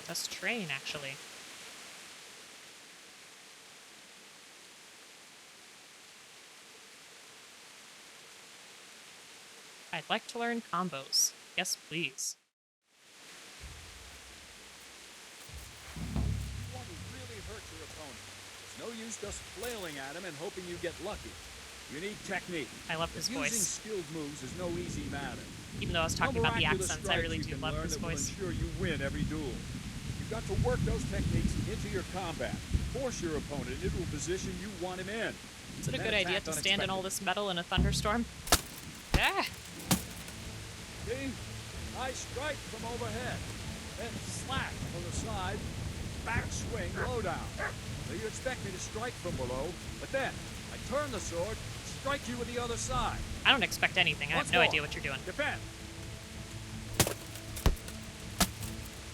Let's train, actually. I'd like to learn combos. Yes, please. You want to really hurt your opponent. It's no use just flailing at him and hoping you get lucky. You need technique. I love his Using voice. skilled moves is no easy matter. Even though I was talking about the accents, I really do love his voice. Will ensure you win every duel. You've got to work those techniques into your combat. Force your opponent into a position you want him in. Is it a good idea to stand in all this metal in a thunderstorm? Ah! See? Nice strike from overhead. Then slash from the side. Back swing, low down. So you expect me to strike from below, but then I turn the sword, strike you with the other side. I don't expect anything. I have no idea what you're doing. Defend.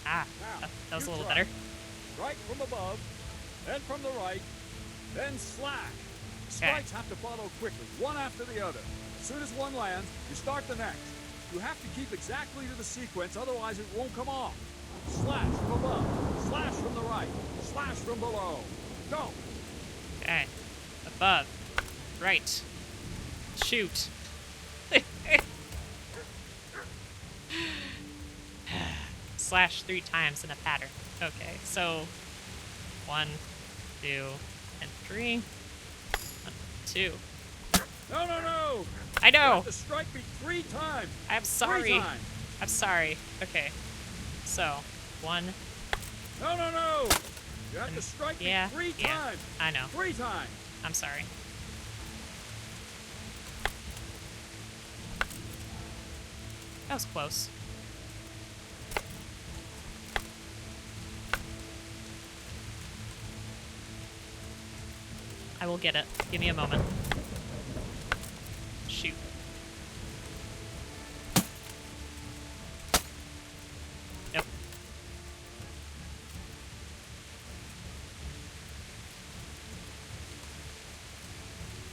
Ah, Now, that was a you little try. better. Strike from above, then from the right, then slash. Strikes have to follow quickly, one after the other. As soon as one lands, you start the next. You have to keep exactly to the sequence, otherwise it won't come off. Slash from above, slash from the right, slash from below. Go! Okay. Above. Right. Shoot. Slash 3 times in a pattern. Okay, so 1, 2, and 3. 1, 2. No, no, no! I know! You have to strike me 3 times! I'm sorry. 3 times! I'm sorry. Okay. So, 1. No, no, no! You have to strike me 3 times! I know. 3 times! I'm sorry. That was close. I will get it. Give me a moment. Shoot. Nope.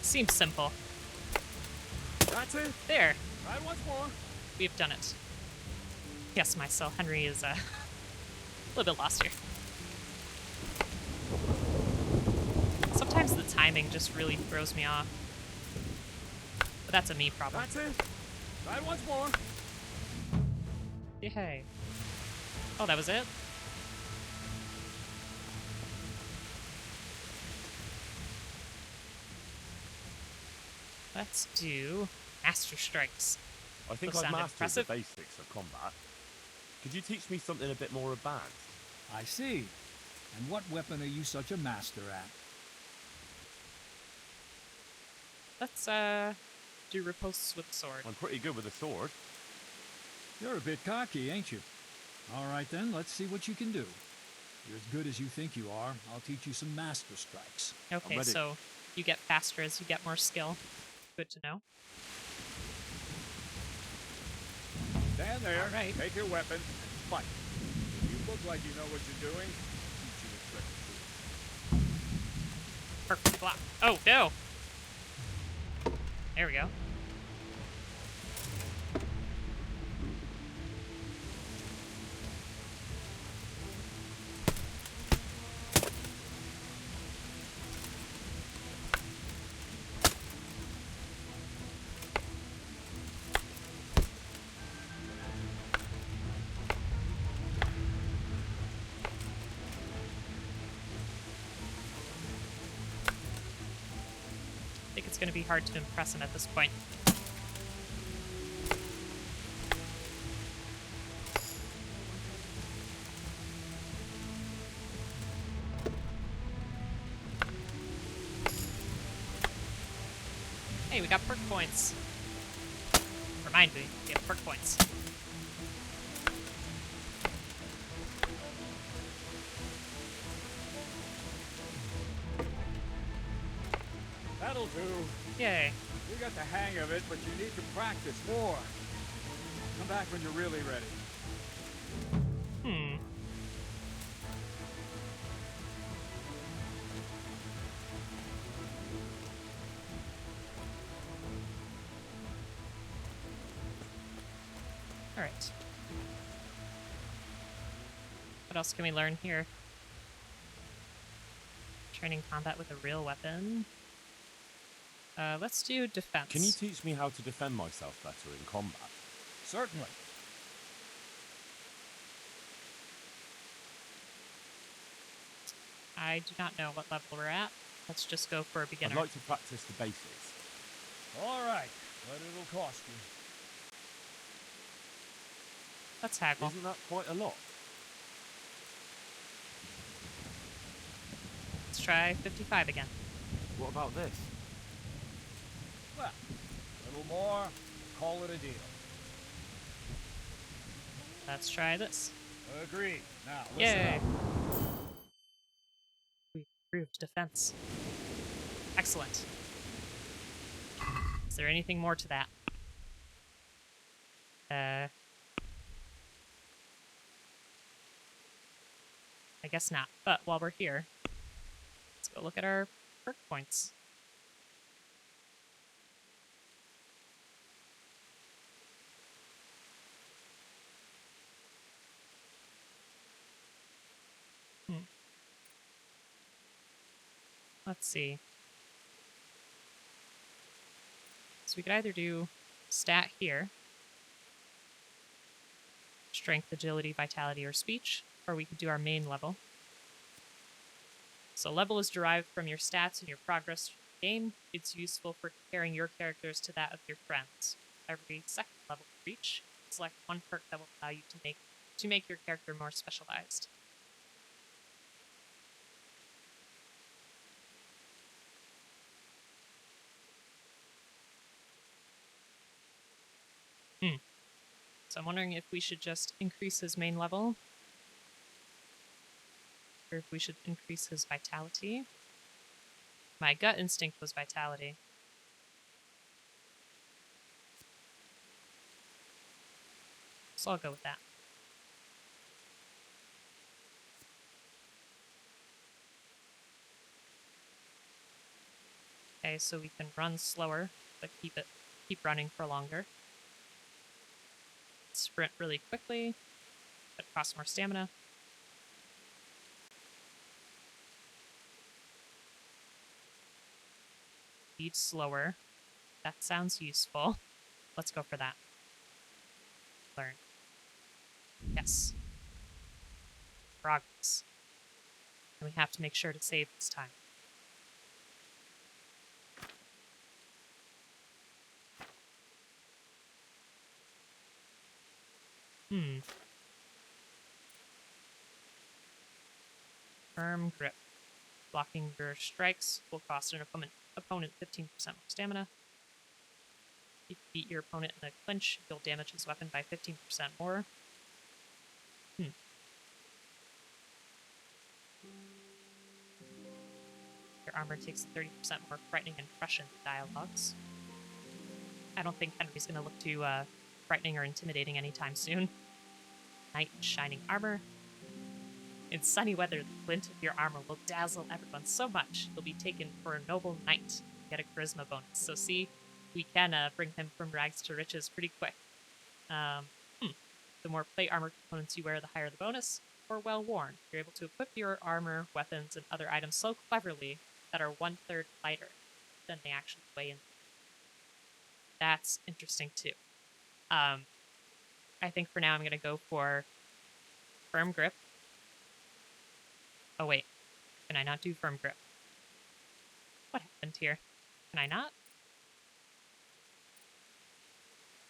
Seems simple. That's it? There. Try it once more. We've done it. Yes, my cell Henry is a little bit lost here. Sometimes the timing just really throws me off. But that's a me problem. That's it. Try it once more. Yay. Oh, that was it? Let's do Master Strikes. I think Those I've sound mastered impressive. the basics of combat. Could you teach me something a bit more advanced? I see. And what weapon are you such a master at? Let's, do riposts with sword. I'm pretty good with a sword. You're a bit cocky, ain't you? All right then, let's see what you can do. You're as good as you think you are. I'll teach you some master strikes. Okay, ready. so you get faster as you get more skill. Good to know. Stand there. All right. Take your weapon. Fight. You look like you know what you're doing. I'll teach you a trick or two. Perfect block. Oh, no! There we go. I think it's going to be hard to impress him at this point. Hey, we got perk points. Remind me, we have perk points. That'll do. Yay. You got the hang of it, but you need to practice more. Come back when you're really ready. Hmm. Alright. What else can we learn here? Training combat with a real weapon. Let's do defense. Can you teach me how to defend myself better in combat? Certainly. I do not know what level we're at. Let's just go for a beginner. I'd like to practice the basics. All right, but it'll cost you. Let's haggle. Isn't that quite a lot? Let's try 55 again. What about this? Well, a little more, call it a deal. Let's try this. Agreed. Now, listen Yay! up. We improved defense. Excellent. Is there anything more to that? I guess not. But while we're here, let's go look at our perk points. Let's see. So we could either do stat here, strength, agility, vitality, or speech, or we could do our main level. So level is derived from your stats and your progress through the game. It's useful for comparing your characters to that of your friends. Every second level you reach, select one perk that will allow you to make your character more specialized. So I'm wondering if we should just increase his main level, or if we should increase his vitality. My gut instinct was vitality. So I'll go with that. Okay, so we can run slower, but keep running for longer. Sprint really quickly, but costs more stamina. Speed slower. That sounds useful. Let's go for that. Learn. Yes. Progress. And we have to make sure to save this time. Firm grip. Blocking your strikes will cost an opponent 15% more stamina. If you beat your opponent in a clinch, you'll damage his weapon by 15% more. Your armor takes 30% more frightening and prescient dialogues. I don't think Henry's going to look too frightening or intimidating anytime soon. Knight in shining armor. In sunny weather, the glint of your armor will dazzle everyone so much you'll be taken for a noble knight. Get a charisma bonus. So see, we can bring him from rags to riches pretty quick. The more plate armor components you wear, the higher the bonus. Or well worn. You're able to equip your armor, weapons, and other items so cleverly that are 1/3 lighter than they actually weigh in. That's interesting too. I think for now I'm going to go for firm grip. Oh wait, can I not do firm grip? What happened here? Can I not?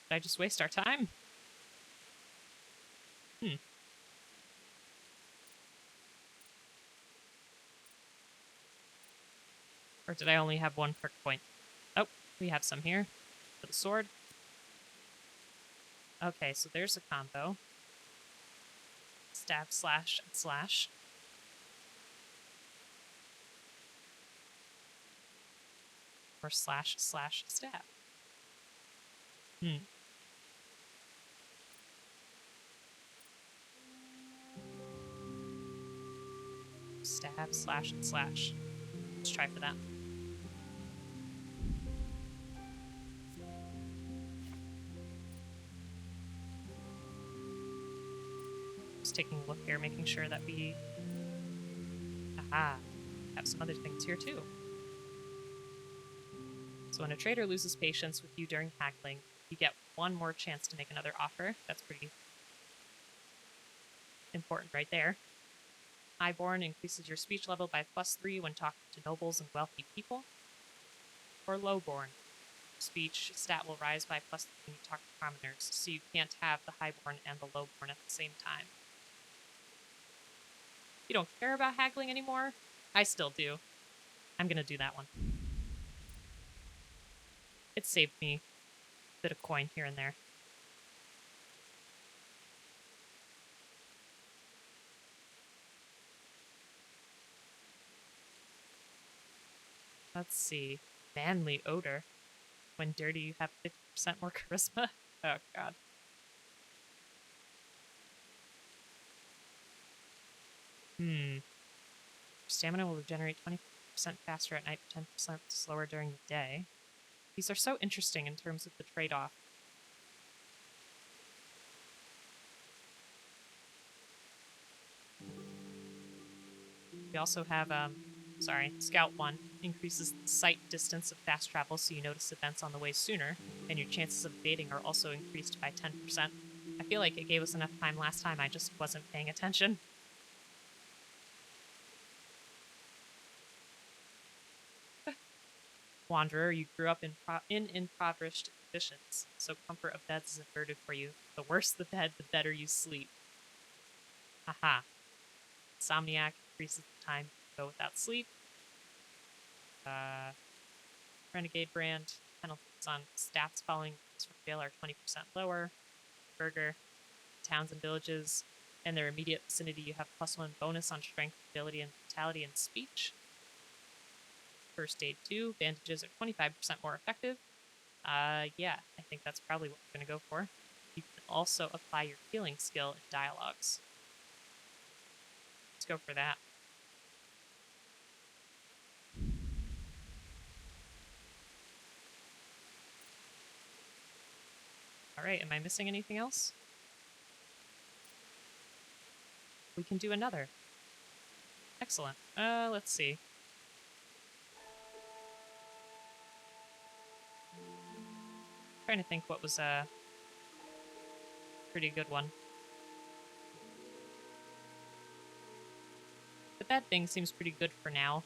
Did I just waste our time? Or did I only have one perk point? Oh, we have some here. For the sword. Okay, so there's a combo. Stab, slash, and slash. Or slash, slash, stab. Stab, slash, and slash. Let's try for that. Just taking a look here, making sure that we... Aha! Have some other things here, too. So when a trader loses patience with you during haggling, you get one more chance to make another offer. That's pretty important right there. Highborn increases your speech level by +3 when talking to nobles and wealthy people. Or Lowborn. Speech stat will rise by +3 when you talk to commoners, so you can't have the Highborn and the Lowborn at the same time. You don't care about haggling anymore? I still do. I'm gonna do that one. It saved me a bit of coin here and there. Let's see. Manly odor. When dirty, you have 50% more charisma. Oh, God. Stamina will regenerate 20% faster at night, 10% slower during the day. These are so interesting in terms of the trade-off. We also have, Scout 1 increases the sight distance of fast travel so you notice events on the way sooner, and your chances of evading are also increased by 10%. I feel like it gave us enough time last time, I just wasn't paying attention. Wanderer, you grew up in impoverished conditions, so comfort of beds is inverted for you. The worse the bed, the better you sleep. Aha. Insomniac increases the time to go without sleep. Renegade brand, penalties on stats following from jail are 20% lower. Burger, towns and villages, and their immediate vicinity, you have +1 bonus on strength, agility, and vitality and speech. First aid 2, bandages are 25% more effective. Yeah, I think that's probably what we're going to go for. You can also apply your healing skill in dialogues. Let's go for that. Alright, am I missing anything else? We can do another. Excellent. Let's see. Trying to think what was a pretty good one. The bed thing seems pretty good for now.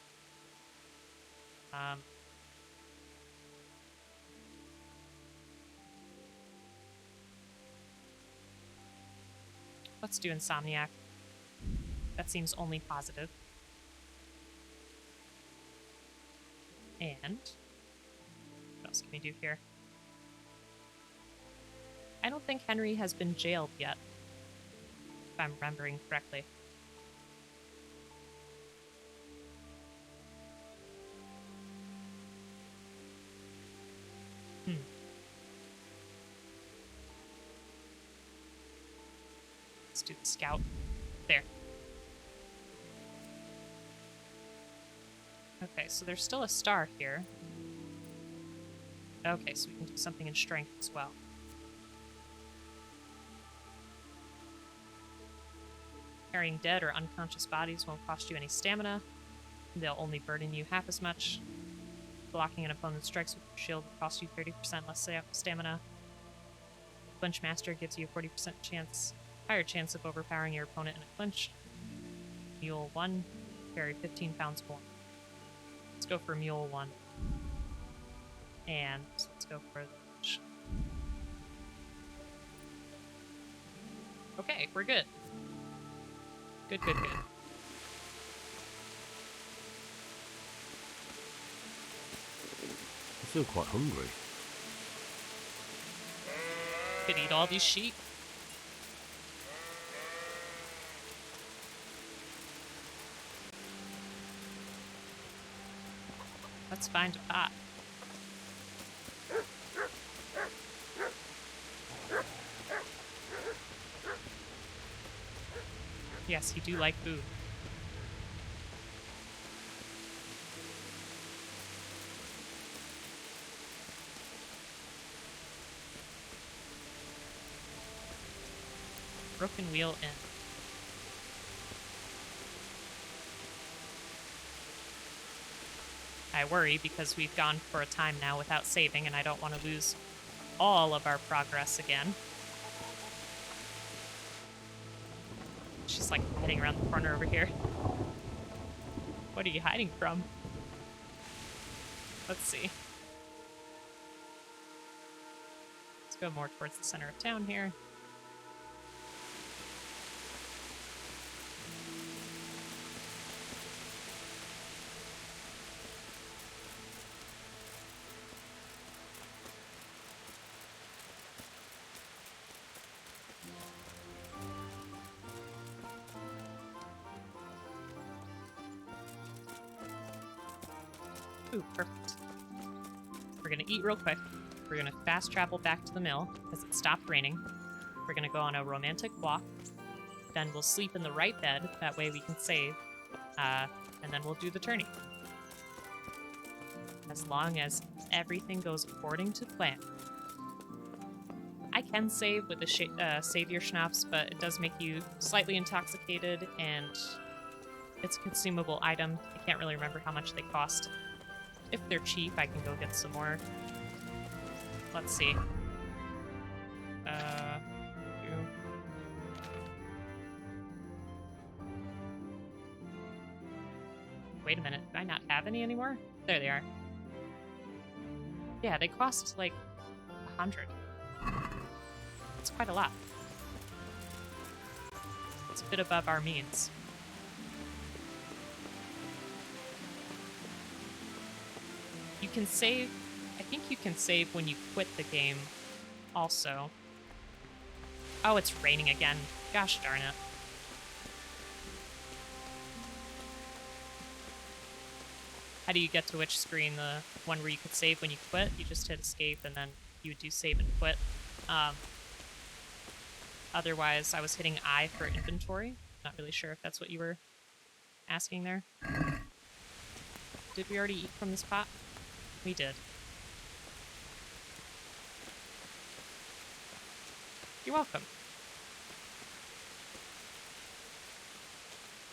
Let's do Insomniac. That seems only positive. And what else can we do here? I don't think Henry has been jailed yet, if I'm remembering correctly. Let's do the scout. There. Okay, so there's still a star here. Okay, so we can do something in strength as well. Carrying dead or unconscious bodies won't cost you any stamina. They'll only burden you half as much. Blocking an opponent's strikes with your shield will cost you 30% less stamina. Clinch Master gives you a 40% higher chance of overpowering your opponent in a clinch. Mule 1, carry 15 pounds more. Let's go for Mule 1. And let's go for the clinch. Okay, we're good. Good, good, good. I feel quite hungry. Could eat all these sheep. Let's find a pot. Yes, you do like food. Broken wheel in. I worry because we've gone for a time now without saving, and I don't want to lose all of our progress again. She's like hiding around the corner over here. What are you hiding from? Let's see. Let's go more towards the center of town here. Ooh, perfect. We're gonna eat real quick. We're gonna fast travel back to the mill because it stopped raining. We're gonna go on a romantic walk. Then we'll sleep in the right bed. That way we can save. And then we'll do the tourney. As long as everything goes according to plan. I can save with the Savior Schnapps, but it does make you slightly intoxicated, and it's a consumable item. I can't really remember how much they cost. If they're cheap, I can go get some more. Let's see. Wait a minute. Do I not have any anymore? There they are. Yeah, they cost like 100. It's quite a lot. It's a bit above our means. You can save... I think you can save when you quit the game also. Oh, it's raining again. Gosh darn it. How do you get to which screen? The one where you could save when you quit? You just hit escape and then you would do save and quit. Otherwise, I was hitting I for inventory. Not really sure if that's what you were asking there. Did we already eat from this pot? We did. You're welcome.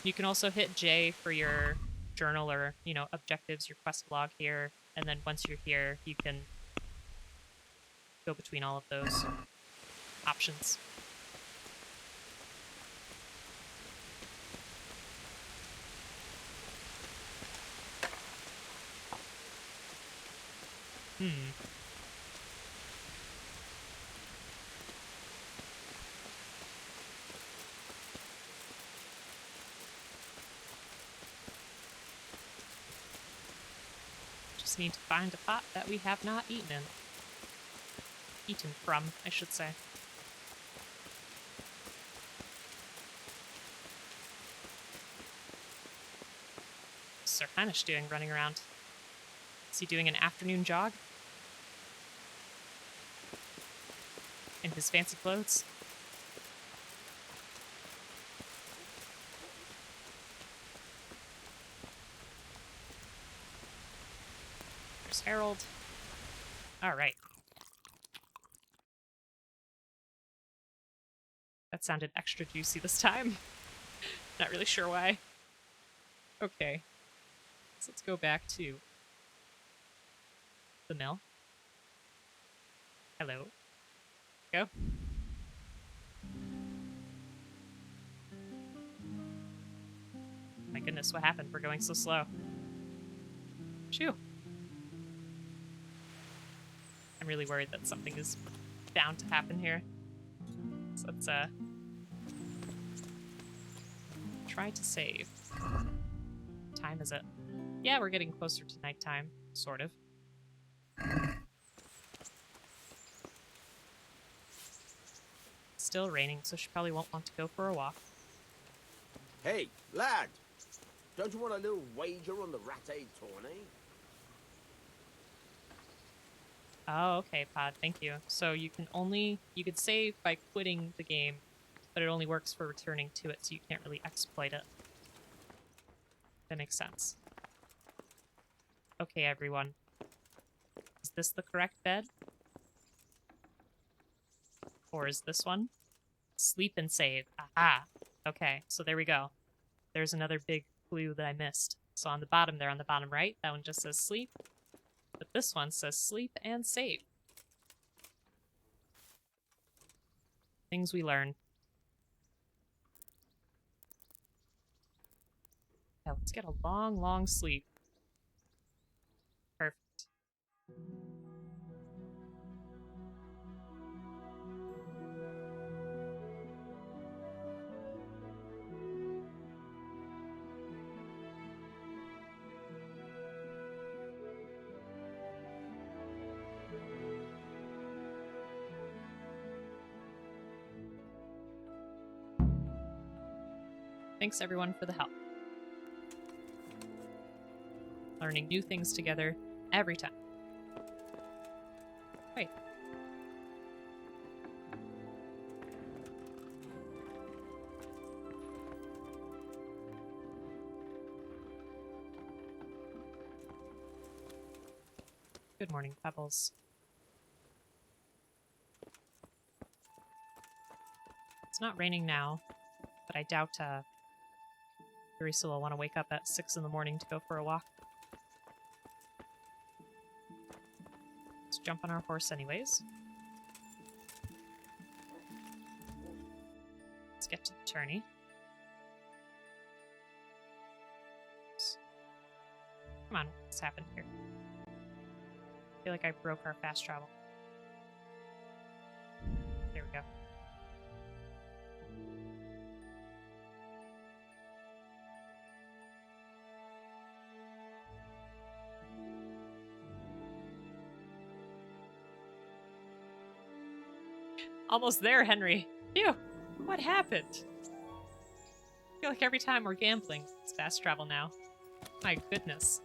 You can also hit J for your journal or, you know, objectives, your quest log here. And then once you're here, you can go between all of those options. Just need to find a pot that we have not eaten in. Eaten from, I should say. What's Sir Hanish doing running around? Is he doing an afternoon jog? In his fancy clothes? There's Harold. Alright. That sounded extra juicy this time. Not really sure why. Okay. So let's go back to the mill. Hello. Go. My goodness, what happened? We're going so slow. Shoo. I'm really worried that something is bound to happen here. So let's try to save. What time is it? Yeah, we're getting closer to nighttime, sort of. Still raining, so she probably won't want to go for a walk. Hey, lad! Don't you want a little wager on the Rat-Aid tourney? Oh, okay, Pod, thank you. So you could save by quitting the game, but it only works for returning to it, so you can't really exploit it. That makes sense. Okay, everyone. Is this the correct bed? Or is this one? Sleep and save. Aha! Okay, so there we go. There's another big clue that I missed. So on the bottom there, on the bottom right, that one just says sleep. But this one says sleep and save. Things we learn. Yeah, let's get a long, long sleep. Perfect. Thanks everyone for the help. Learning new things together every time. Wait. Good morning, Pebbles. It's not raining now, but I doubt Teresa will want to wake up at 6 in the morning to go for a walk. Let's jump on our horse anyways. Let's get to the tourney. Oops. Come on, what's happened here? I feel like I broke our fast travel. There we go. Almost there, Henry. Phew! What happened? I feel like every time we're gambling, it's fast travel now. My goodness.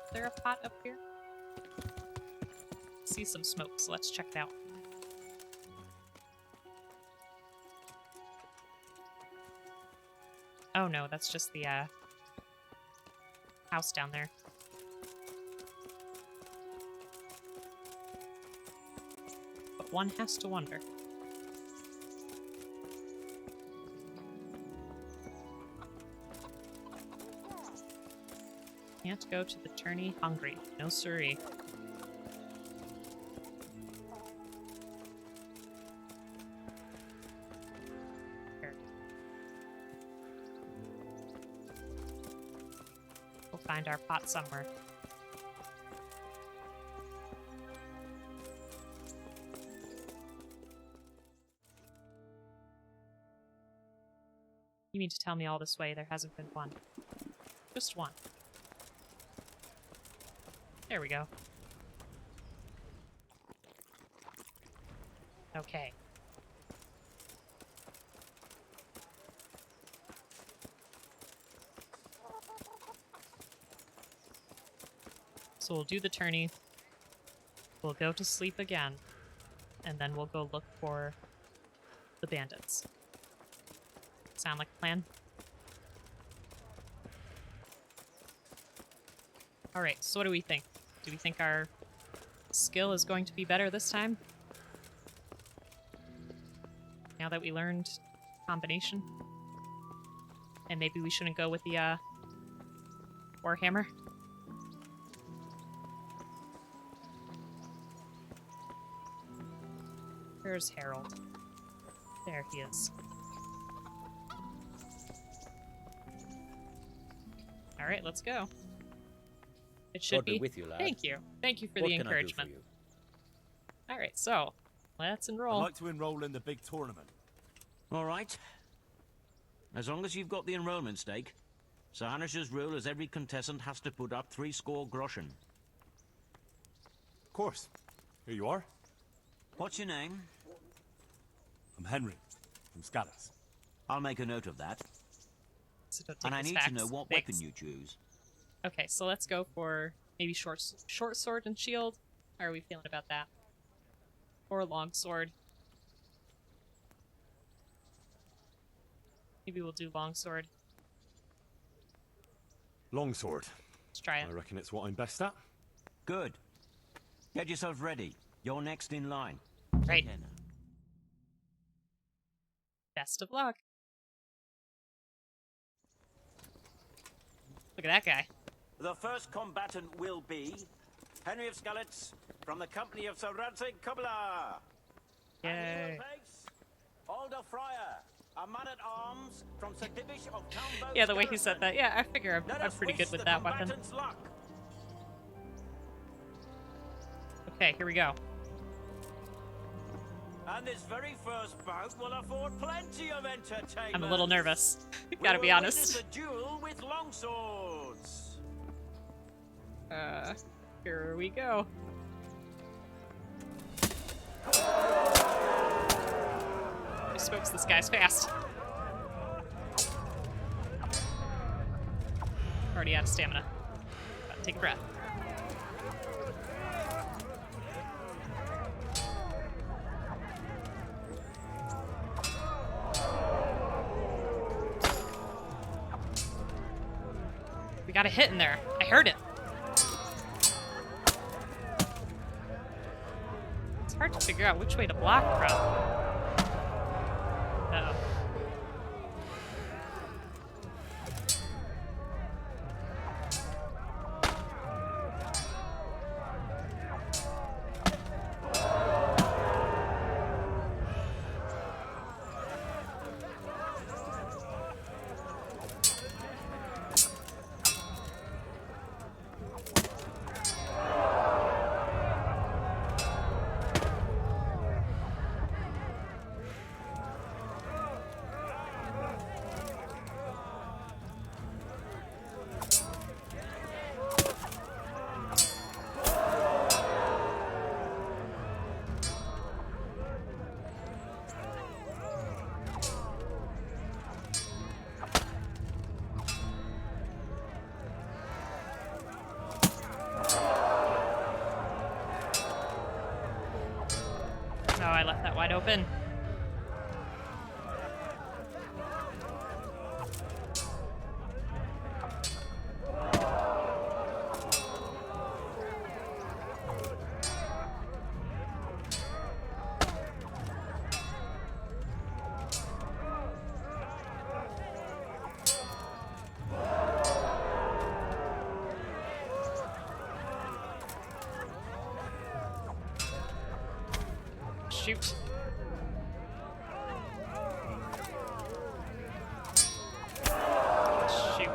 Is there a pot up here? See some smoke, so let's check it out. Oh no, that's just the house down there. But one has to wonder. Can't go to the tourney hungry. No siree. Here. We'll find our pot somewhere. You mean to tell me all this way there hasn't been one? Just one. There we go. Okay. So we'll do the tourney. We'll go to sleep again. And then we'll go look for the bandits. Sound like a plan? Alright, so what do we think? Do we think our skill is going to be better this time? Now that we learned combination? And maybe we shouldn't go with the Warhammer? Where's Harold? There he is. Alright, let's go. It should God be with you, lad. Thank you. Thank you for What the can I do for encouragement. you? Alright, so let's enroll. I'd like to enroll in the big tournament. All right. As long as you've got the enrollment stake. Sir Hanish's rule is every contestant has to put up 60 groschen. Of course. Here you are. What's your name? I'm Henry, from Scaddis. I'll make a note of that. So don't take And I this need to facts. know what Thanks. weapon you choose. Okay, so let's go for maybe short sword and shield. How are we feeling about that? Or long sword. Maybe we'll do long sword. Longsword. Let's try it. I reckon it's what I'm best at. Good. Get yourself ready. You're next in line. Right. Take care now. Best of luck. Look at that guy. The first combatant will be Henry of Skalitz from the company of Sir Radzig Kubla. Yay. Alder Fryer, a man-at-arms from Sir Divish of Townboat. Yeah, the way he said that. Yeah, I figure I'm pretty good with that weapon. Luck. Okay, here we go. And this very first bout will afford plenty of entertainment. I'm a little nervous. Gotta be honest. A duel with longswords. Here we go. Holy smokes, this guy's fast. Already out of stamina. Gotta take a breath. We got a hit in there. I heard it. It's hard to figure out which way to block from. Uh-oh. Oh, I left that wide open. Shoot. Shoot.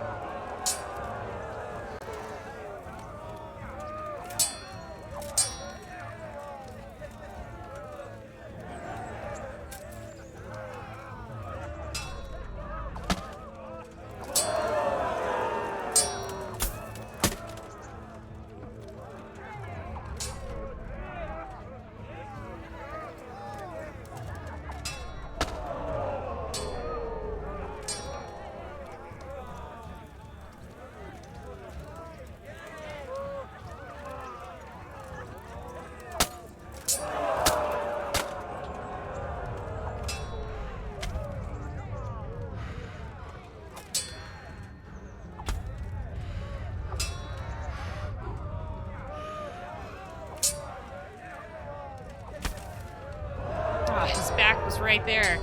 Oh, his back was right there.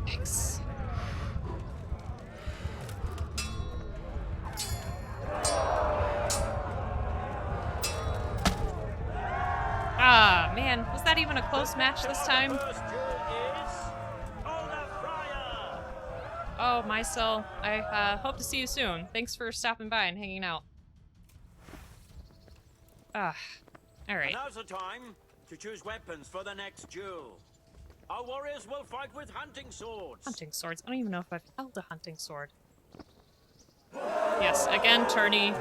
Thanks. Ah, man. Was that even a close match this time? First duel is Alder Fryer. Oh, Mysel. I hope to see you soon. Thanks for stopping by and hanging out. Ah, all right. Now's the time to choose weapons for the next duel. Our warriors will fight with hunting swords. Hunting swords. I don't even know if I've held a hunting sword. Yes, again, tourney.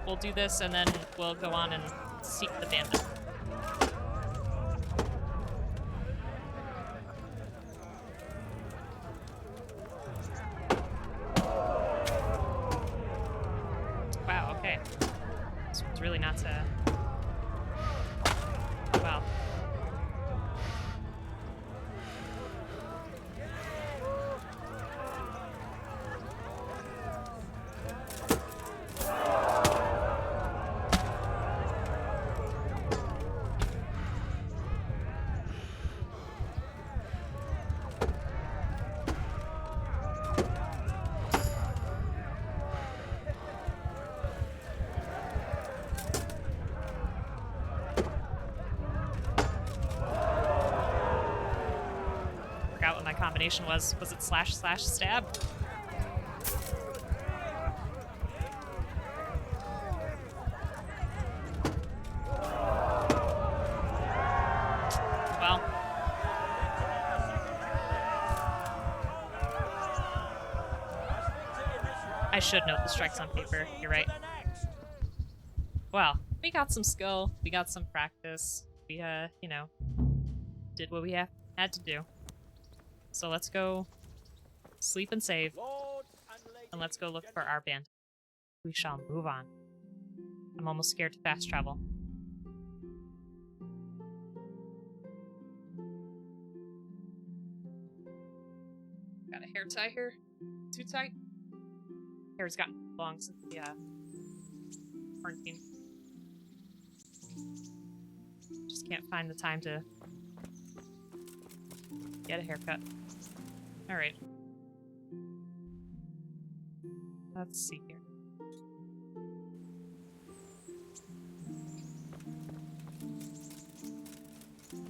We'll do this and then we'll go on and seek the bandit. Wow, okay. This one's really not so... Wow. combination was. Was it slash slash stab? Well. I should note the strikes on paper. You're right. Well, we got some skill. We got some practice. We, you know, did what we had to do. So let's go sleep and save. And let's go look for our band. We shall move on. I'm almost scared to fast travel. Got a hair tie here. Too tight. Hair's gotten long since the quarantine. Just can't find the time to get a haircut. Alright. Let's see here.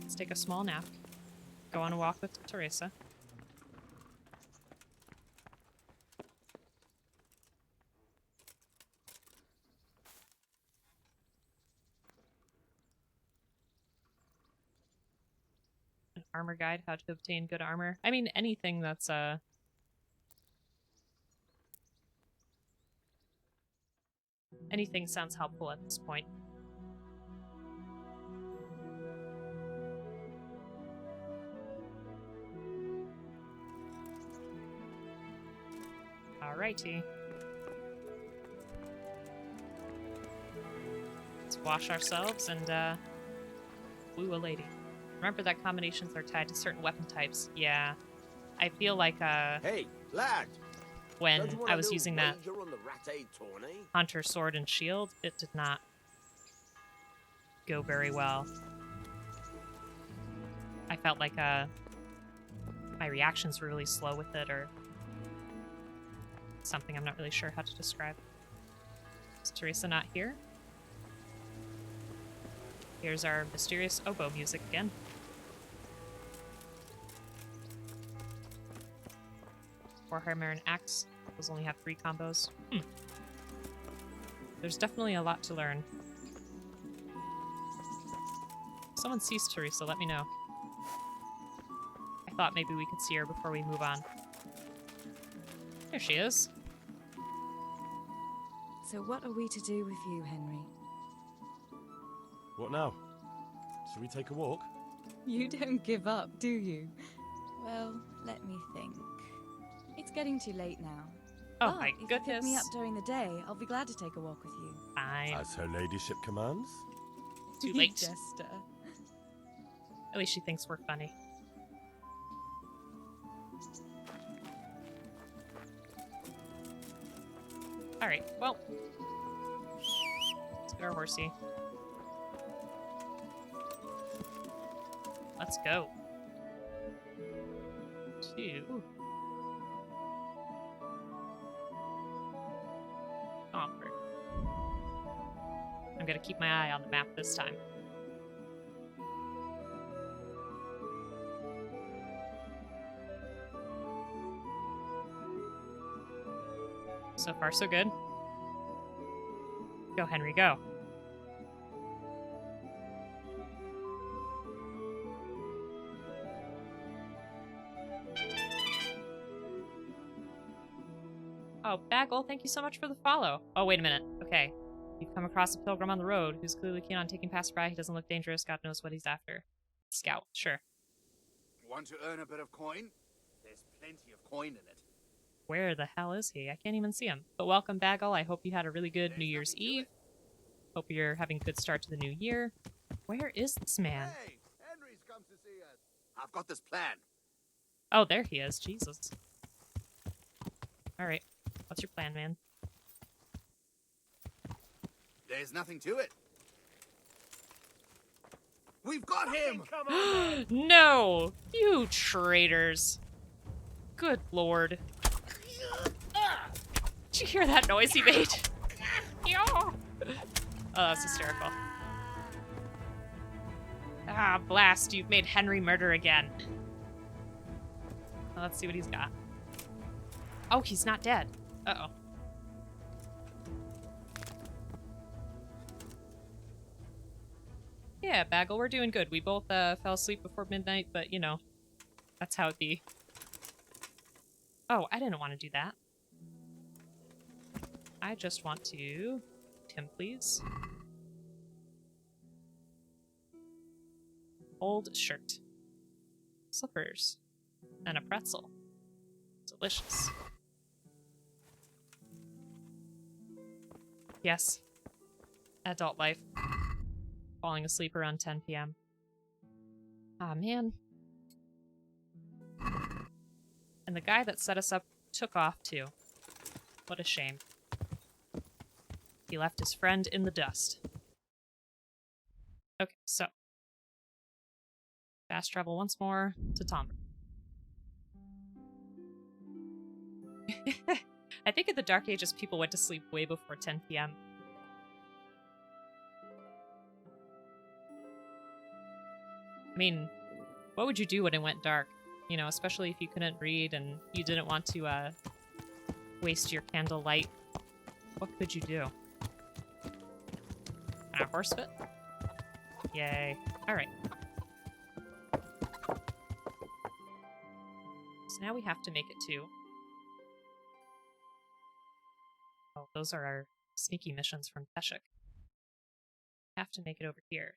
Let's take a small nap. Go on a walk with Teresa. An armor guide, how to obtain good armor. I mean, anything that's, anything sounds helpful at this point. Alrighty. Let's wash ourselves and, woo a lady. Remember that combinations are tied to certain weapon types. Yeah. I feel like, Hey, lad! when I was using that on the Rat-Aid tourney? hunter sword and shield, it did not go very well. I felt like my reactions were really slow with it, or something I'm not really sure how to describe. Is Teresa not here? Here's our mysterious oboe music again. Warhammer and Axe. Those only have 3 combos. There's definitely a lot to learn. If someone sees Teresa, let me know. I thought maybe we could see her before we move on. There she is. So what are we to do with you, Henry? What now? Should we take a walk? You don't give up, do you? Well, let me think. It's getting too late now. Oh But my if you pick me goodness. up during the day, I'll be glad to take a walk with you. Fine. As her ladyship commands. Too late. Jester. At least she thinks we're funny. Alright, well. Let's get our horsey. Let's go. 2. Comfort. I'm gonna keep my eye on the map this time. So far, so good. Go, Henry, go. Oh, Bagel, thank you so much for the follow. Oh, wait a minute. Okay. You've come across a pilgrim on the road who's clearly keen on taking passerby. He doesn't look dangerous. God knows what he's after. Scout, sure. Want to earn a bit of coin? There's plenty of coin in it. Where the hell is he? I can't even see him. But welcome, Bagel. I hope you had a really good New Year's Eve. Hope you're having a good start to the new year. Where is this man? Hey, Henry's come to see us. I've got this plan. Oh, there he is. Jesus. Alright. What's your plan, man? There's nothing to it. We've got him! No! You traitors. Good lord. Did you hear that noise he made? Oh, that's hysterical. Ah, blast. You've made Henry murder again. Let's see what he's got. Oh, he's not dead. Uh-oh. Yeah, Bagel, we're doing good. We both fell asleep before midnight, but, you know, that's how it be. Oh, I didn't want to do that. I just want to... Tim, please. Old shirt. Slippers. And a pretzel. Delicious. Yes. Adult life. Falling asleep around 10 p.m. Ah, man. And the guy that set us up took off, too. What a shame. He left his friend in the dust. Okay, so. Fast travel once more to Tom. I think in the Dark Ages, people went to sleep way before 10 p.m. I mean, what would you do when it went dark? You know, especially if you couldn't read and you didn't want to waste your candle light. What could you do? Can I horse fit? Yay. Alright. So now we have to make it to... Oh, those are our sneaky missions from Peshek. Have to make it over here.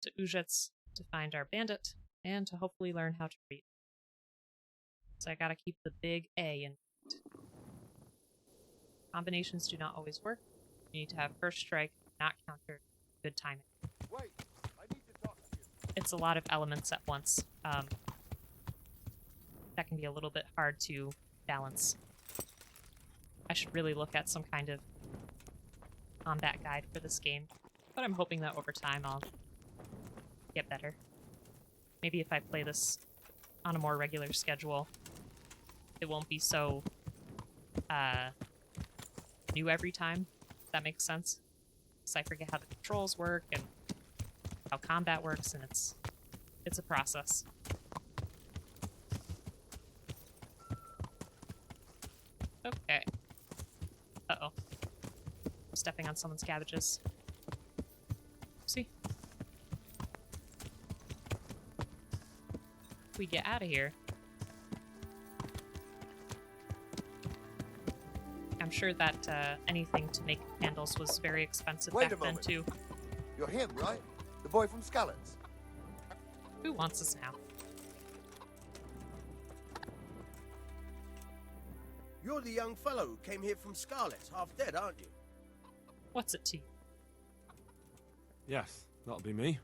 To Uzhitz to find our bandit, and to hopefully learn how to read. So I gotta keep the big A in mind. Combinations do not always work. You need to have first strike, not counter, good timing. Wait, I need to talk to you. It's a lot of elements at once. That can be a little bit hard to balance. I should really look at some kind of combat guide for this game, but I'm hoping that over time I'll get better. Maybe if I play this on a more regular schedule, it won't be so new every time, if that makes sense. Because I forget how the controls work and how combat works, and it's a process. Okay. Uh-oh. I'm stepping on someone's cabbages. See? We get out of here. I'm sure that anything to make candles was very expensive Wait back a then, moment. too. You're him, right? The boy from Scarlet's? Who wants us now? You're the young fellow who came here from Scarlet's, half dead, aren't you? What's it to you? Yes, that'll be me.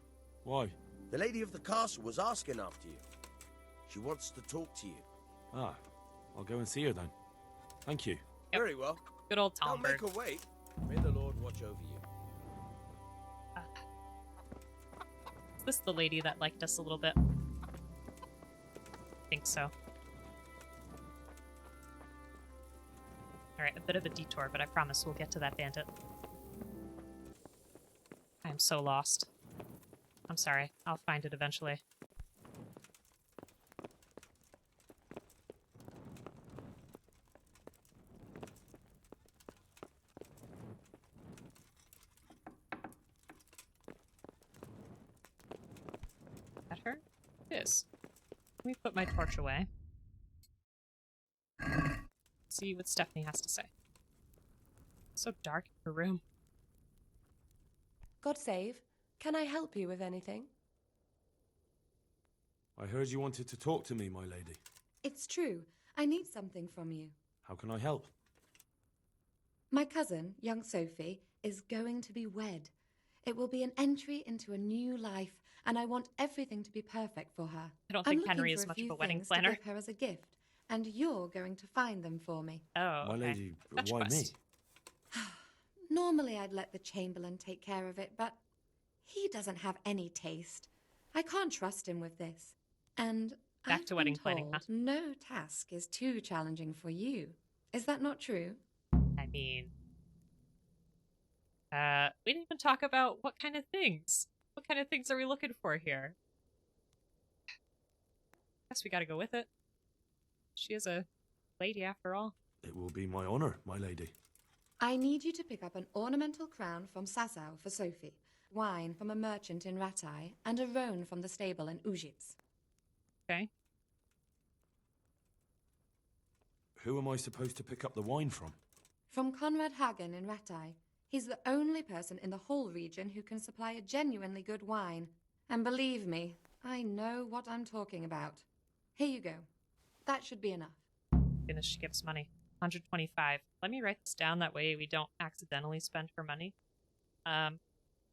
Why? The lady of the castle was asking after you. She wants to talk to you. Ah, I'll go and see her then. Thank you. Yep. Very well. Good old Don't Tomberg. make her wait. May the Lord watch over you. Is this the lady that liked us a little bit? I think so. Alright, a bit of a detour, but I promise we'll get to that bandit. I'm so lost. I'm sorry. I'll find it eventually. That her? It is. Let me put my torch away. See what Stephanie has to say. So dark in her room. God save. Can I help you with anything? I heard you wanted to talk to me, my lady. It's true. I need something from you. How can I help? My cousin, young Sophie, is going to be wed. It will be an entry into a new life, and I want everything to be perfect for her. I don't I'm think Henry looking is for much few of a wedding things planner. to give her as a gift, and you're going to find them for me. Oh, My okay. lady, Fetch why me? quest. Normally I'd let the Chamberlain take care of it, but he doesn't have any taste. I can't trust him with this. And Back I've to wedding been planning, told huh? no task is too challenging for you. Is that not true? I mean... we didn't even talk about what kind of things. What kind of things are we looking for here? Guess we gotta go with it. She is a lady after all. It will be my honor, my lady. I need you to pick up an ornamental crown from Sasau for Sophie, wine from a merchant in Ratai, and a roan from the stable in Ujits. Okay. Who am I supposed to pick up the wine from? From Conrad Hagen in Ratai. He's the only person in the whole region who can supply a genuinely good wine. And believe me, I know what I'm talking about. Here you go. That should be enough. Goodness, she gives money. 125. Let me write this down, that way we don't accidentally spend her money. Hold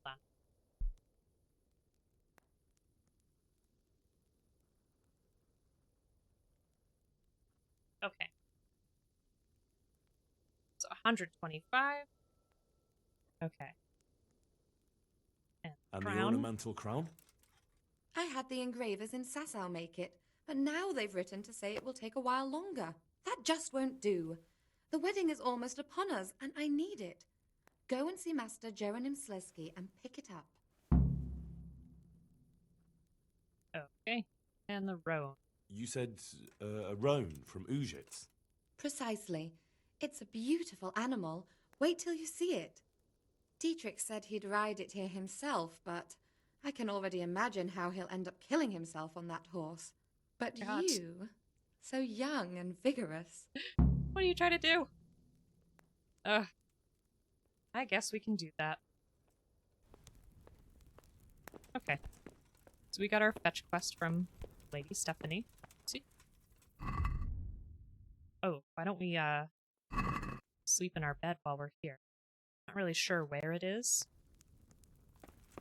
on. Okay. So 125. Okay. And crown. the ornamental crown? I had the engravers in Sasau make it, but now they've written to say it will take a while longer. That just won't do. The wedding is almost upon us, and I need it. Go and see Master Jeronim Slesky and pick it up. Okay. And the roan. You said a roan from Ujits. Precisely. It's a beautiful animal. Wait till you see it. Dietrich said he'd ride it here himself, but I can already imagine how he'll end up killing himself on that horse. But God. you, so young and vigorous. What are you trying to do? I guess we can do that. Okay. So we got our fetch quest from Lady Stephanie. See? Oh, why don't we, sleep in our bed while we're here? Not really sure where it is.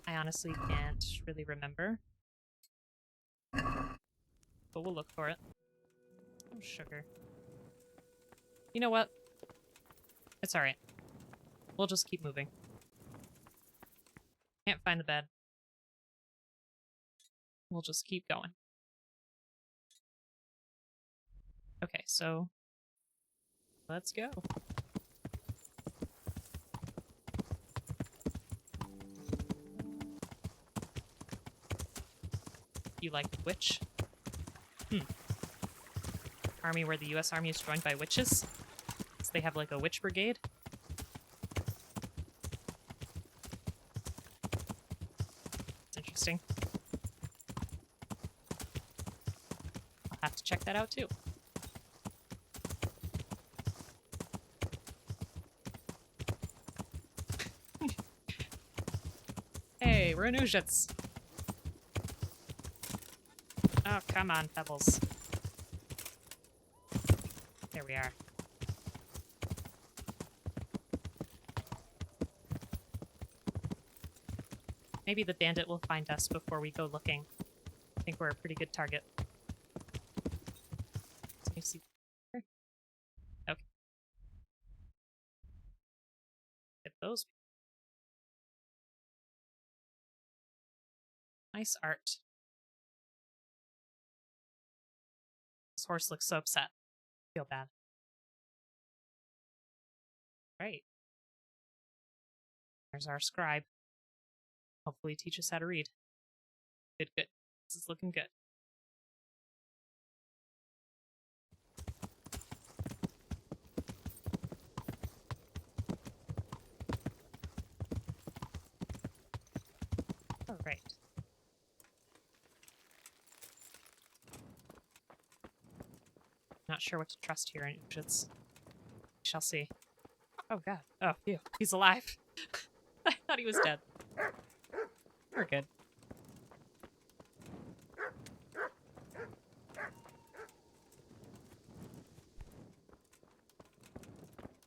I honestly can't really remember. But we'll look for it. Oh, sugar. You know what? It's alright. We'll just keep moving. Can't find the bed. We'll just keep going. Okay, so let's go. You like witch? Army where the US Army is joined by witches? So they have like a witch brigade? It's interesting. I'll have to check that out too. Hey, we're in Ujits. Oh, come on, Pebbles. There we are. Maybe the bandit will find us before we go looking. I think we're a pretty good target. Let me see. Okay. Get those. Nice art. This horse looks so upset. Feel bad. Right. There's our scribe. Hopefully teach us how to read. Good, good. This is looking good. All right. Not sure what to trust here in Ujits. We shall see. Oh god. Oh, phew. He's alive. I thought he was dead. We're good.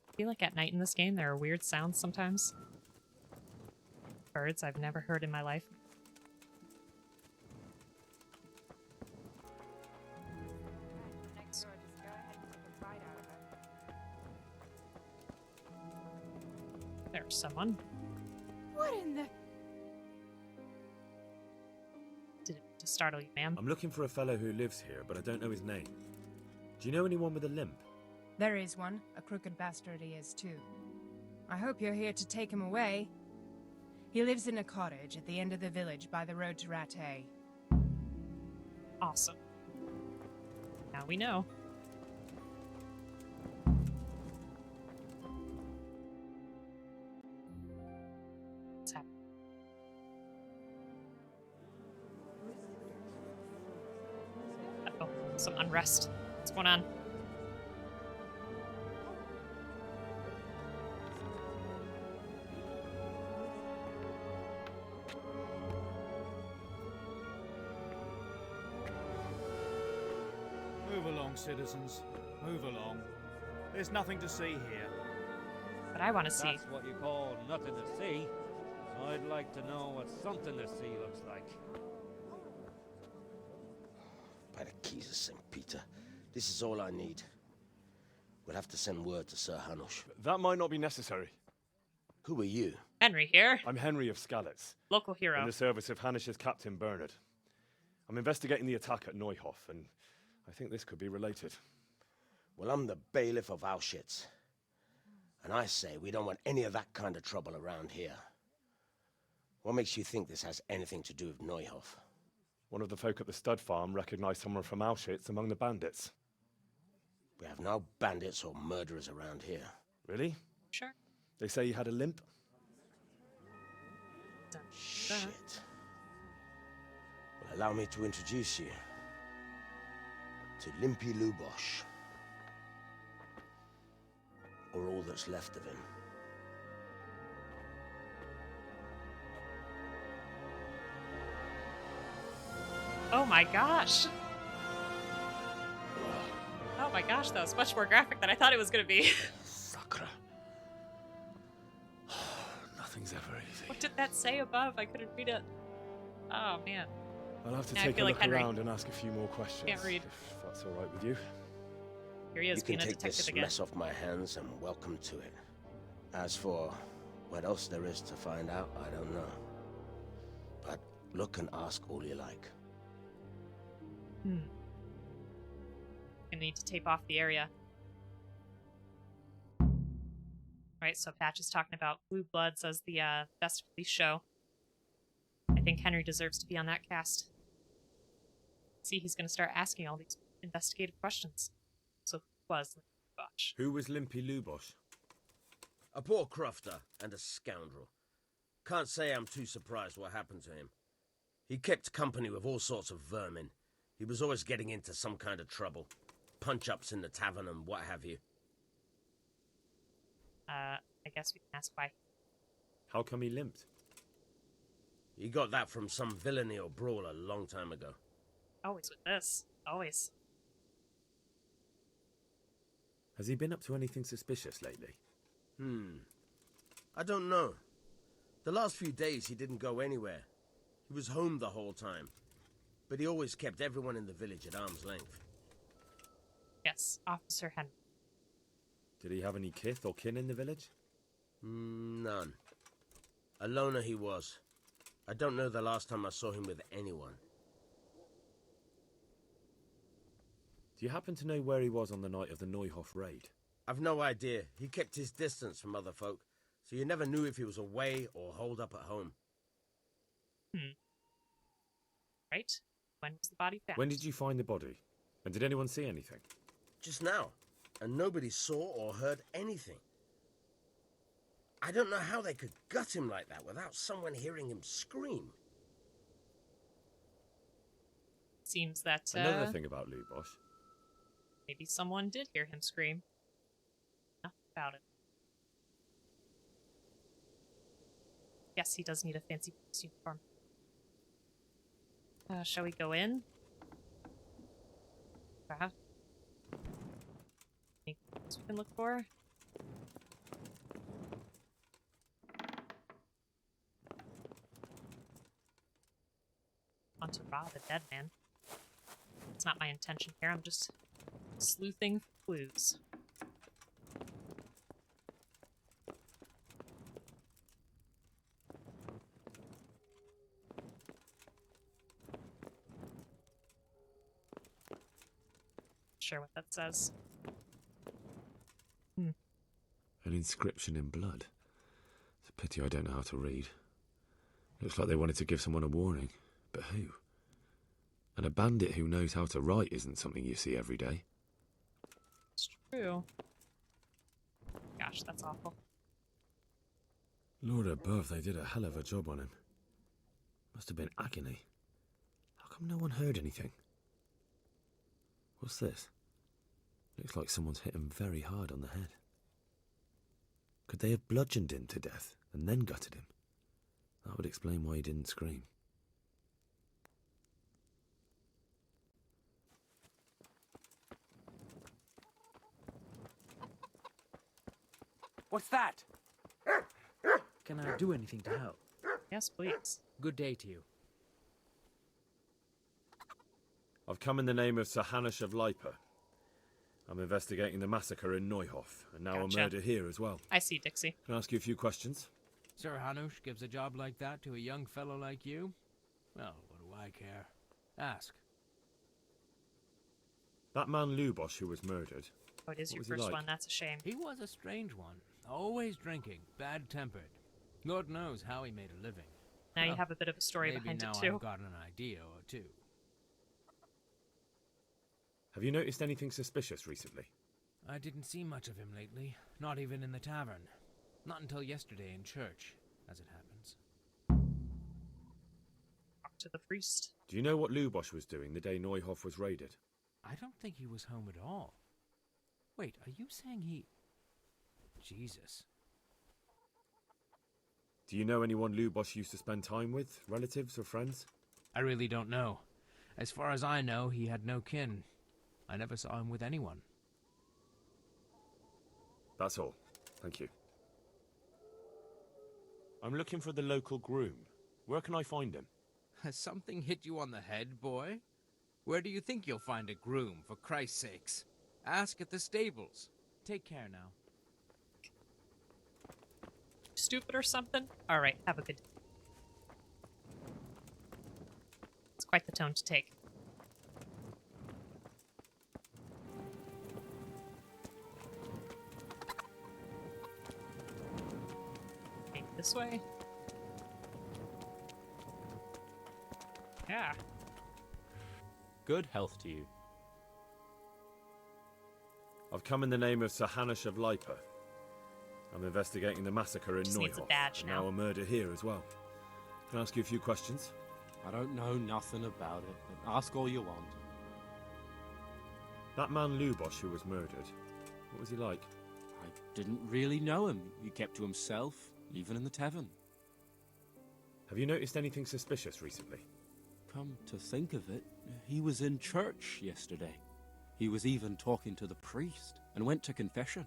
I feel like at night in this game there are weird sounds sometimes. Birds I've never heard in my life. There's someone. What in the... Did it to startle you, ma'am? I'm looking for a fellow who lives here, but I don't know his name. Do you know anyone with a limp? There is one. A crooked bastard he is, too. I hope you're here to take him away. He lives in a cottage at the end of the village by the road to Rattay. Awesome. Now we know. some unrest. What's going on? Move along, citizens. Move along. There's nothing to see here. But I want to see. That's what you call nothing to see. So I'd like to know what something to see looks like. By the keys of St. Peter, this is all I need. We'll have to send word to Sir Hanush. That might not be necessary. Who are you? Henry here. I'm Henry of Skalitz. Local hero. In the service of Hanush's Captain Bernard. I'm investigating the attack at Neuhof, and I think this could be related. Well, I'm the bailiff of Auschwitz. And I say we don't want any of that kind of trouble around here. What makes you think this has anything to do with Neuhof? One of the folk at the stud farm recognized someone from Auschwitz among the bandits. We have no bandits or murderers around here. Really? Sure. They say he had a limp? Shit. Well, allow me to introduce you to Limpy Lubosh. Or all that's left of him. Oh my gosh. Oh my gosh, that was much more graphic than I thought it was going to be. Sakra. Nothing's ever easy. What did that say above? I couldn't read it. Oh man. I'll have to Yeah, take a feel like look Henry. around and ask a few more questions. Can't read. If that's all right with you. Here he is, You can being a take detective this again. mess off my hands and welcome to it. As for what else there is to find out, I don't know. But look and ask all you like. Gonna need to tape off the area. Right, so Patch is talking about Blue Bloods as the best police show. I think Henry deserves to be on that cast. See, he's gonna start asking all these investigative questions. So who was Lubosh? Who was Limpy Lubosh? A poor crofter and a scoundrel. Can't say I'm too surprised what happened to him. He kept company with all sorts of vermin. He was always getting into some kind of trouble. Punch-ups in the tavern and what have you. I guess we can ask why. How come he limped? He got that from some villainy or brawl a long time ago. Always with this. Always. Has he been up to anything suspicious lately? I don't know. The last few days he didn't go anywhere. He was home the whole time. But he always kept everyone in the village at arm's length. Yes, Officer Henry. Did he have any kith or kin in the village? None. A loner he was. I don't know the last time I saw him with anyone. Do you happen to know where he was on the night of the Neuhof raid? I've no idea. He kept his distance from other folk, so you never knew if he was away or holed up at home. Right? When was the body found? When did you find the body? And did anyone see anything? Just now. And nobody saw or heard anything. I don't know how they could gut him like that without someone hearing him scream. Seems that, Another thing about Lubosh. maybe someone did hear him scream. Nothing about it. Yes, he does need a fancy police uniform. Shall we go in? Anything else we can look for? Want to rob a dead man. It's not my intention here, I'm just sleuthing for clues. Sure what that says. An inscription in blood. It's a pity I don't know how to read. Looks like they wanted to give someone a warning. But who? And a bandit who knows how to write isn't something you see every day. It's true. Gosh, that's awful. Lord above, they did a hell of a job on him. Must have been agony. How come no one heard anything? What's this? Looks like someone's hit him very hard on the head. Could they have bludgeoned him to death and then gutted him? That would explain why he didn't scream. What's that? Can I do anything to help? Yes, please. Good day to you. I've come in the name of Sir Hanush of Lipa. I'm investigating the massacre in Neuhof, and now Gotcha. a murder here as well. I see, Dixie. Can I ask you a few questions? Sir Hanush gives a job like that to a young fellow like you? Well, what do I care? Ask. That man Lubosh who was murdered. Oh, it is what your was he first like? one. That's a shame. He was a strange one. Always drinking, bad-tempered. Lord knows how he made a living. Now you Well, have a bit of a story maybe behind now it, too. I've got an idea or two. Have you noticed anything suspicious recently? I didn't see much of him lately, not even in the tavern. Not until yesterday in church, as it happens. Talk to the priest. Do you know what Lubosh was doing the day Neuhof was raided? I don't think he was home at all. Wait, are you saying he... Jesus. Do you know anyone Lubosh used to spend time with? Relatives or friends? I really don't know. As far as I know, he had no kin. I never saw him with anyone. That's all. Thank you. I'm looking for the local groom. Where can I find him? Has something hit you on the head, boy? Where do you think you'll find a groom, for Christ's sakes? Ask at the stables. Take care now. Stupid or something? Alright, have a good day. It's quite the tone to take. Okay, this way. Yeah. Good health to you. I've come in the name of Sir Hanush of Lipa. I'm investigating the massacre in Just needs a Neuhof. badge and now. now a murder here as well. Can I ask you a few questions? I don't know nothing about it, but ask all you want. That man Lubosh who was murdered, what was he like? I didn't really know him. He kept to himself, even in the tavern. Have you noticed anything suspicious recently? Come to think of it, he was in church yesterday. He was even talking to the priest and went to confession.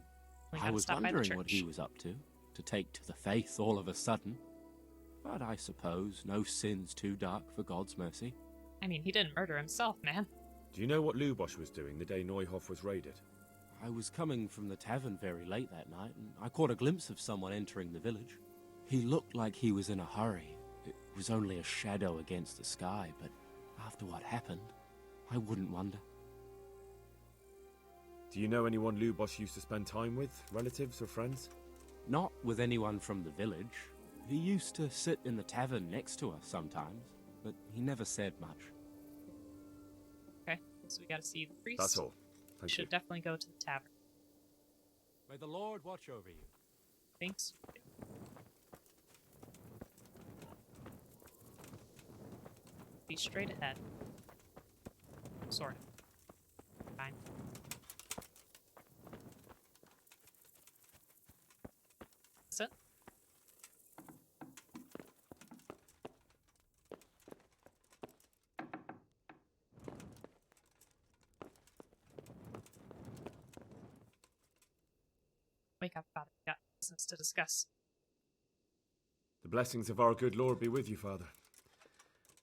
We I gotta was stop by the wondering what he church. was up to take to the faith all of a sudden. But I suppose no sin's too dark for God's mercy. I mean, he didn't murder himself, man. Do you know what Lubosh was doing the day Neuhof was raided? I was coming from the tavern very late that night, and I caught a glimpse of someone entering the village. He looked like he was in a hurry. It was only a shadow against the sky, but after what happened, I wouldn't wonder. Do you know anyone Lubosh used to spend time with? Relatives or friends? Not with anyone from the village. He used to sit in the tavern next to us sometimes, but he never said much. Okay, so we gotta see the priest. That's all. We Thank should you. definitely go to the tavern. May the Lord watch over you. Thanks. Be straight ahead. Sort of. Fine. That's it. Wake up, Father. We got business to discuss. The blessings of our good Lord be with you, Father.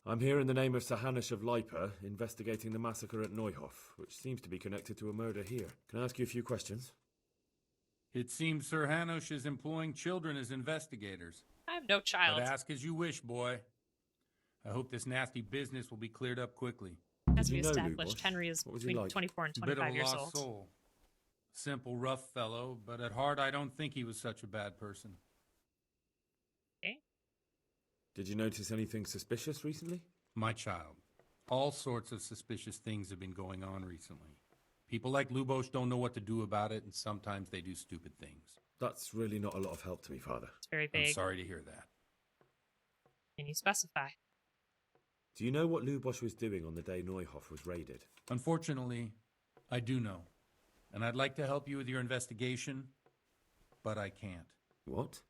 I'm here in the name of Sir Hanush of Lipa, investigating the massacre at Neuhof, which seems to be connected to a murder here. Can I ask you a few questions? It seems Sir Hanush is employing children as investigators. I have no child. But ask as you wish, boy. I hope this nasty business will be cleared up quickly. As we established, Henry is between 24 and Bit of 25 a years lost old. soul. Simple, rough fellow, but at heart I don't think he was such a bad person. Okay. Did you notice anything suspicious recently? My child, all sorts of suspicious things have been going on recently. People like Lubosh don't know what to do about it, and sometimes they do stupid things. That's really not a lot of help to me, Father. It's very vague. I'm sorry to hear that. Can you specify? Do you know what Lubosh was doing on the day Neuhof was raided? Unfortunately, I do know. And I'd like to help you with your investigation, but I can't. What?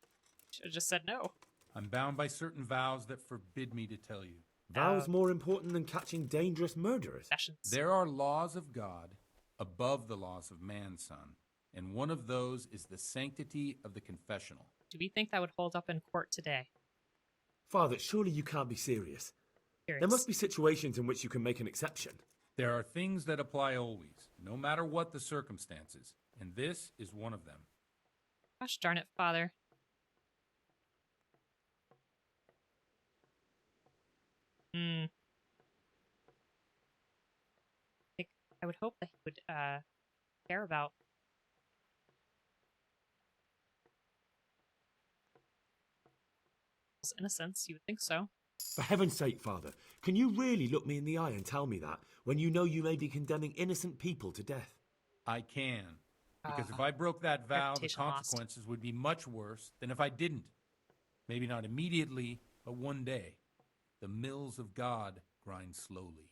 Should have just said no. I'm bound by certain vows that forbid me to tell you. Vows more important than catching dangerous murderers? There are laws of God above the laws of man, son. And one of those is the sanctity of the confessional. Do we think that would hold up in court today? Father, surely you can't be serious. Serious. There must be situations in which you can make an exception. There are things that apply always, no matter what the circumstances. And this is one of them. Gosh darn it, Father. I would hope that he would care about his innocence. You would think so. For heaven's sake, Father, can you really look me in the eye and tell me that when you know you may be condemning innocent people to death? I can. Because if I broke that vow, the reputation consequences would be much worse than if I didn't. Maybe not immediately, but one day. The mills of God grind slowly.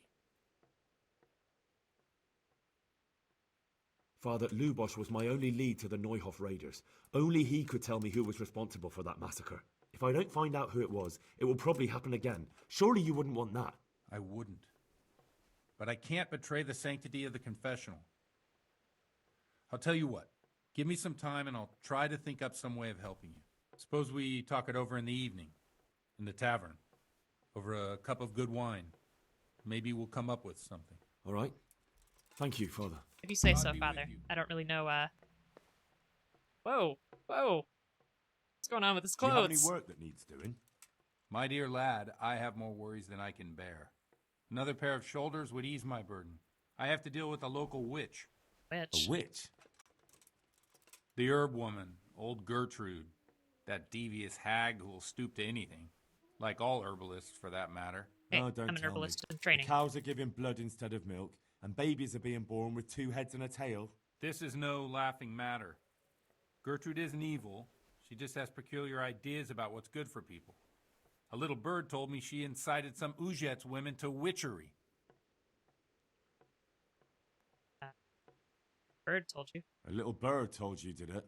Father, Lubosch was my only lead to the Neuhof raiders. Only he could tell me who was responsible for that massacre. If I don't find out who it was, it will probably happen again. Surely you wouldn't want that. I wouldn't. But I can't betray the sanctity of the confessional. I'll tell you what. Give me some time and I'll try to think up some way of helping you. Suppose we talk it over in the evening, in the tavern, over a cup of good wine. Maybe we'll come up with something. All right. Thank you, Father. If you say so, Father. I don't really know, Whoa! Whoa! What's going on with his Do you clothes? have any work that needs doing? My dear lad, I have more worries than I can bear. Another pair of shoulders would ease my burden. I have to deal with a local witch. Witch? A witch? The herb woman, old Gertrude. That devious hag who will stoop to anything. Like all herbalists, for that matter. Hey, No, don't I'm an tell herbalist me. in training. The cows are giving blood instead of milk, and babies are being born with 2 heads and a tail. This is no laughing matter. Gertrude isn't evil. She just has peculiar ideas about what's good for people. A little bird told me she incited some Ujet's women to witchery. Bird told you. A little bird told you, did it?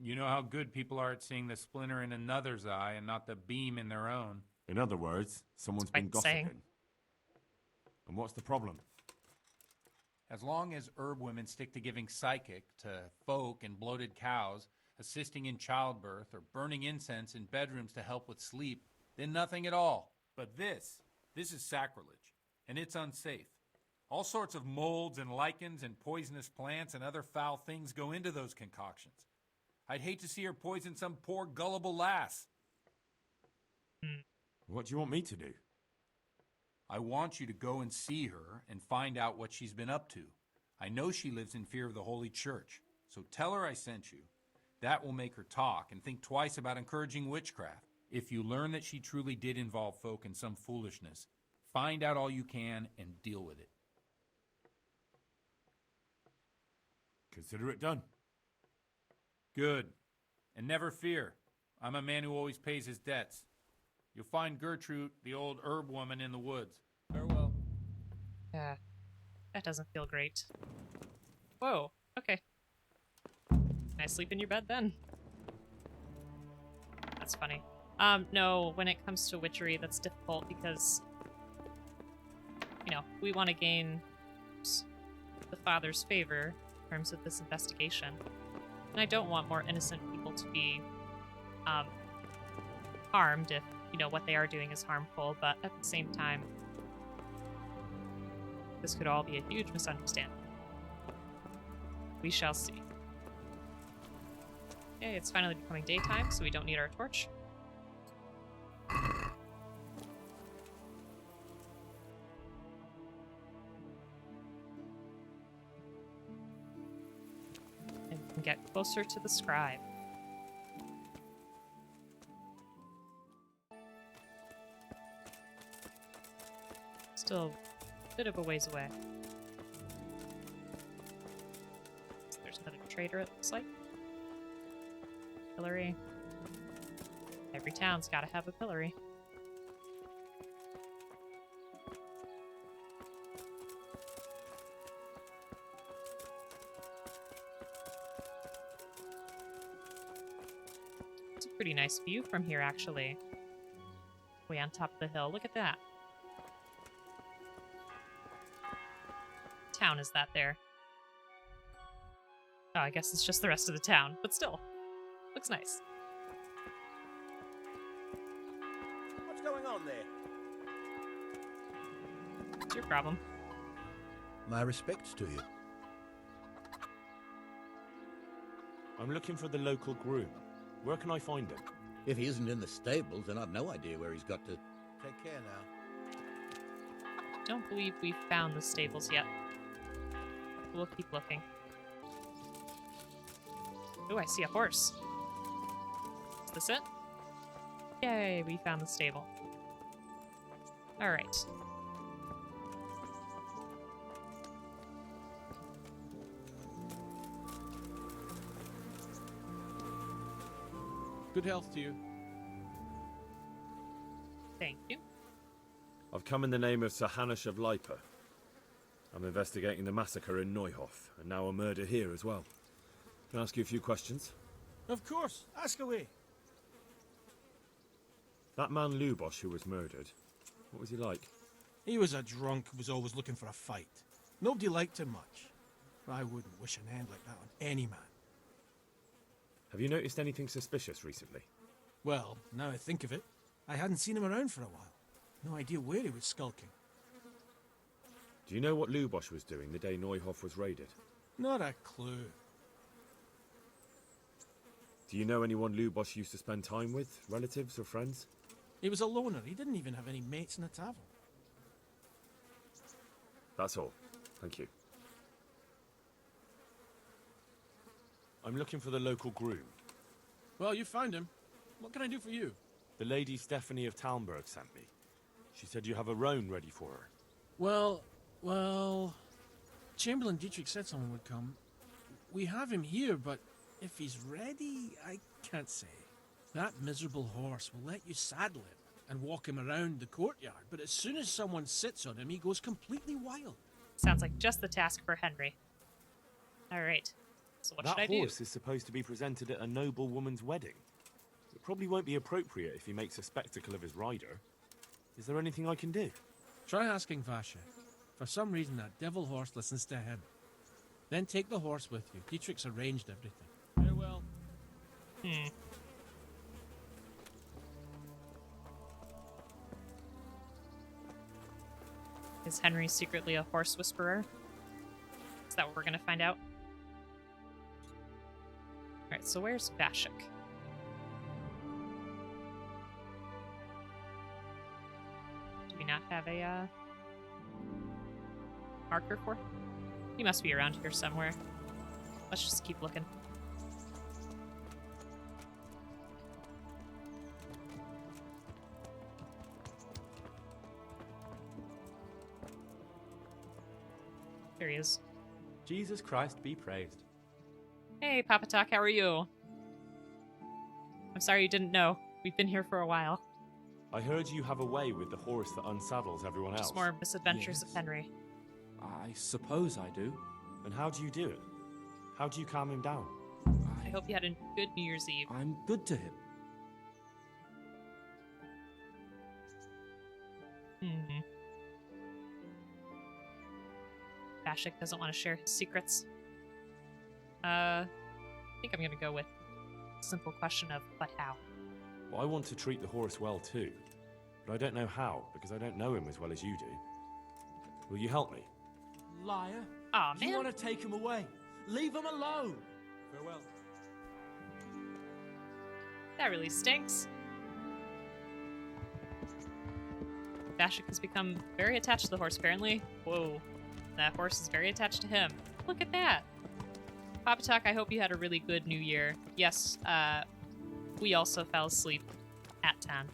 You know how good people are at seeing the splinter in another's eye and not the beam in their own. In other words, someone's been gossiping. And what's the problem? As long as herb women stick to giving psychic to folk and bloated cows, assisting in childbirth, or burning incense in bedrooms to help with sleep, then nothing at all. But this is sacrilege, and it's unsafe. All sorts of molds and lichens and poisonous plants and other foul things go into those concoctions. I'd hate to see her poison some poor gullible lass. What do you want me to do? I want you to go and see her and find out what she's been up to. I know she lives in fear of the Holy Church, so tell her I sent you. That will make her talk and think twice about encouraging witchcraft. If you learn that she truly did involve folk in some foolishness, find out all you can and deal with it. Consider it done. Good. And never fear. I'm a man who always pays his debts. You'll find Gertrude, the old herb woman, in the woods. Farewell. Yeah. That doesn't feel great. Whoa. Okay. Can I sleep in your bed then? That's funny. No, when it comes to witchery, that's difficult because, we want to gain the Father's favor in terms of this investigation. And I don't want more innocent people to be harmed if, what they are doing is harmful, but at the same time, this could all be a huge misunderstanding. We shall see. Okay, it's finally becoming daytime, so we don't need our torch. And we can get closer to the scribe. Still a bit of a ways away. There's another trader, it looks like. Pillory. Every town's gotta have a pillory. Pretty nice view from here, actually. Way on top of the hill. Look at that. Town is that there? Oh, I guess it's just the rest of the town, but still. Looks nice. What's going on there? It's your problem. My respects to you. I'm looking for the local groom. Where can I find him? If he isn't in the stables, then I've no idea where he's got to. Take care now. Don't believe we've found the stables yet. We'll keep looking. Oh, I see a horse. Is this it? Yay, we found the stable. Alright. Good health to you. Thank you. I've come in the name of Sir Hanush of Lipa. I'm investigating the massacre in Neuhof, and now a murder here as well. Can I ask you a few questions? Of course. Ask away. That man Lubosh who was murdered, what was he like? He was a drunk who was always looking for a fight. Nobody liked him much. I wouldn't wish an end like that on any man. Have you noticed anything suspicious recently? Well, now I think of it, I hadn't seen him around for a while. No idea where he was skulking. Do you know what Lubosh was doing the day Neuhof was raided? Not a clue. Do you know anyone Lubosh used to spend time with? Relatives or friends? He was a loner. He didn't even have any mates in the tavern. That's all. Thank you. I'm looking for the local groom. Well, you found him. What can I do for you? The Lady Stephanie of Talmberg sent me. She said you have a roan ready for her. Well... Chamberlain Dietrich said someone would come. We have him here, but if he's ready, I can't say. That miserable horse will let you saddle him and walk him around the courtyard, but as soon as someone sits on him, he goes completely wild. Sounds like just the task for Henry. Alright. So what should I do? That horse is supposed to be presented at a noble woman's wedding. It probably won't be appropriate if he makes a spectacle of his rider. Is there anything I can do? Try asking Vasha. For some reason, that devil horse listens to him. Then take the horse with you. Dietrich's arranged everything. Farewell. Is Henry secretly a horse whisperer? Is that what we're gonna find out? Alright, so where's Vashik? Do we not have a marker for him? He must be around here somewhere. Let's just keep looking. There he is. Jesus Christ be praised. Hey, Papa Talk, how are you? I'm sorry you didn't know. We've been here for a while. I heard you have a way with the horse that unsaddles everyone else. Just more misadventures of Henry. I suppose I do. And how do you do it? How do you calm him down? I hope you had a good New Year's Eve. I'm good to him. Vashik doesn't want to share his secrets. I think I'm gonna go with a simple question of, but how? Well, I want to treat the horse well too, but I don't know how, because I don't know him as well as you do. Will you help me? Liar. Aw, man. You want to take him away? Leave him alone. Farewell. That really stinks. Vashik has become very attached to the horse, apparently. Whoa. That horse is very attached to him. Look at that. Papa Talk, I hope you had a really good New Year. Yes, we also fell asleep at 10.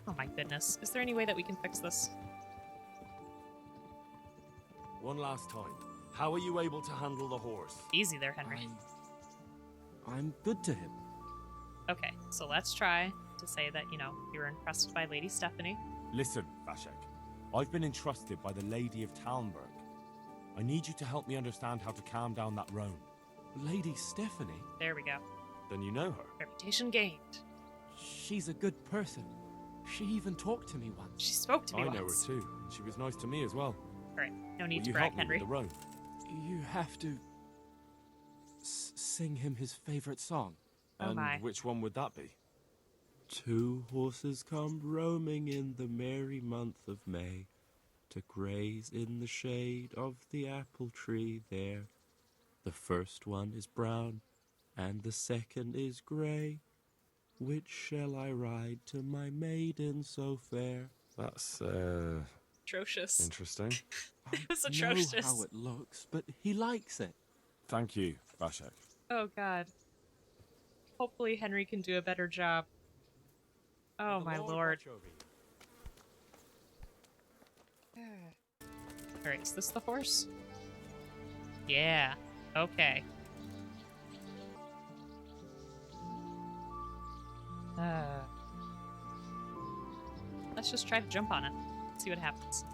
Oh my goodness. Is there any way that we can fix this? One last time. How are you able to handle the horse? Easy there, Henry. I'm good to him. Okay, so let's try to say that, you know, you were impressed by Lady Stephanie. Listen, Vashek. I've been entrusted by the Lady of Talmberg. I need you to help me understand how to calm down that roan. Lady Stephanie? There we go. Then you know her? Reputation gained. She's a good person. She even talked to me once. She spoke to me I once. know her too, and she was nice to me as well. Alright, no need Will to you brag, help me Henry. with the roan? You have to sing him his favorite song. Oh And my. which one would that be? 2 horses come roaming in the merry month of May to graze in the shade of the apple tree there. The first one is brown and the second is grey. Which shall I ride to my maiden so fair? That's, Atrocious. interesting. It was I atrocious. know how it looks, but he likes it. Thank you, Vashek. Oh god. Hopefully Henry can do a better job. Oh my lord. Alright, is this the horse? Yeah. Okay. Let's just try to jump on it. See what happens.